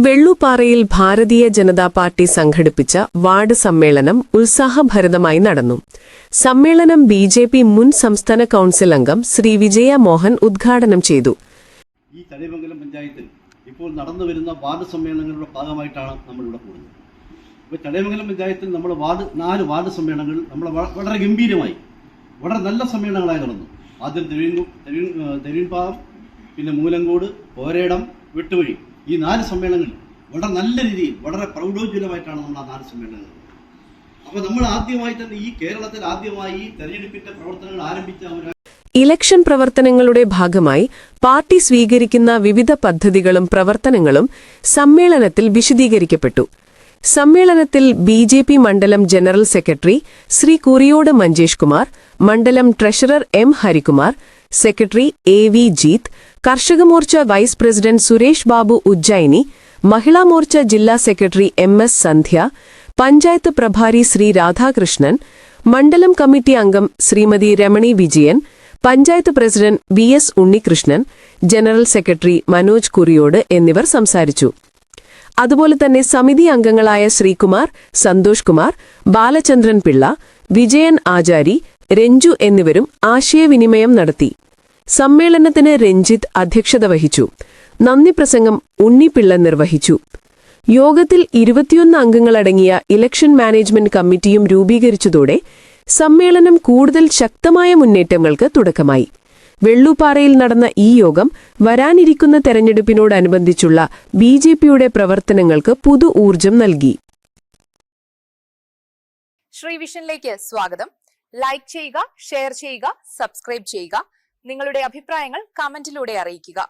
വെള്ളൂപ്പാറയിൽ Bharatiya Janata party സംഘടിപ്പിച്ച ward സമ്മേളനം ഉത്സാഹഭരിതമായി നടന്നു. സമ്മേളനം ബി.ജെ.പി. മുൻ സംസ്ഥാന കൗൺസിൽ അംഗം ശ്രീ വിജയ മോഹൻ ഉദ്ഘാടനം ചെയ്തു. ഈ തളിമംഗലം പഞ്ചായത്തിൽ ഇപ്പോൾ നടന്നുവരുന്ന വാർഡ് സമ്മേളനങ്ങളുടെ ഭാഗമായിട്ടാണ് നമ്മളിവിടെ കൂടുന്നത്. ഇപ്പോൾ തളിമംഗലം പഞ്ചായത്തിൽ നമ്മൾ 4 വാർഡ് സമ്മേളനങ്ങൾ നമ്മൾ വളരെ ഗംഭീരമായി വളരെ നല്ല സമ്മേളനങ്ങളായി നടന്നു. ആദ്യം തെരുവിൻപാകം, പിന്നെ മൂലങ്കോട്, പോരേടം, വെട്ടുവഴി, ഈ 4 സമ്മേളനങ്ങൾ വളരെ നല്ല രീതിയിൽ വളരെ പ്രൗഢോജ്വലമായിട്ടാണ് നമ്മൾ ആ 4 സമ്മേളനങ്ങൾ. അപ്പോൾ നമ്മൾ ആദ്യമായി തന്നെ ഈ കേരളത്തിൽ ആദ്യമായി തെരഞ്ഞെടുപ്പിന്റെ പ്രവർത്തനങ്ങൾ ആരംഭിച്ച ഇലക്ഷൻ പ്രവർത്തനങ്ങളുടെ ഭാഗമായി പാർട്ടി സ്വീകരിക്കുന്ന വിവിധ പദ്ധതികളും പ്രവർത്തനങ്ങളും സമ്മേളനത്തിൽ വിശദീകരിക്കപ്പെട്ടു. സമ്മേളനത്തിൽ ബി.ജെ.പി. മണ്ഡലം ജനറൽ സെക്രട്ടറി ശ്രീ കുറിയോട് മഞ്ചേഷ് കുമാർ, മണ്ഡലം treasurer M. Harikumar, secretary A V. Jeeth, Karshaka Morcha vice president Suresh Babu Ujjaini, Mahila Morcha ജില്ലാ സെക്രട്ടറി എം.എസ്. സന്ധ്യ, പഞ്ചായത്ത് പ്രഭാരി ശ്രീ രാധാകൃഷ്ണൻ, മണ്ഡലം കമ്മിറ്റി അംഗം Shrimati Ramani Vijayan, panchayat president V S. Unnikrishnan, general secretary Manoj Kuriyode എന്നിവർ സംസാരിച്ചു. അതുപോലെ തന്നെ സമിതി അംഗങ്ങളായ ശ്രീകുമാർ, സന്തോഷ് കുമാർ, ബാലചന്ദ്രൻ പിള്ള, വിജയൻ ആചാരി, രഞ്ജു എന്നിവരും ആശയവിനിമയം നടത്തി. സമ്മേളനത്തിന് രഞ്ജിത്ത് അധ്യക്ഷത വഹിച്ചു. നന്ദി പ്രസംഗം ഉണ്ണിപ്പിള്ള നിർവഹിച്ചു. യോഗത്തിൽ 21 അംഗങ്ങളടങ്ങിയ ഇലക്ഷൻ മാനേജ്മെന്റ് കമ്മിറ്റിയും രൂപീകരിച്ചതോടെ സമ്മേളനം കൂടുതൽ ശക്തമായ മുന്നേറ്റങ്ങൾക്ക് തുടക്കമായി. വെള്ളൂപ്പാറയിൽ നടന്ന ഈ യോഗം വരാനിരിക്കുന്ന തെരഞ്ഞെടുപ്പിനോടനുബന്ധിച്ചുള്ള ബി.ജെ.പിയുടെ പ്രവർത്തനങ്ങൾക്ക് പുതു ഊർജം നൽകി. ശ്രീവിഷനിലേക്ക് സ്വാഗതം. ലൈക്ക് ചെയ്യുക, ഷെയർ ചെയ്യുക, സബ്സ്ക്രൈബ് ചെയ്യുക. നിങ്ങളുടെ അഭിപ്രായങ്ങൾ കമന്റിലൂടെ അറിയിക്കുക.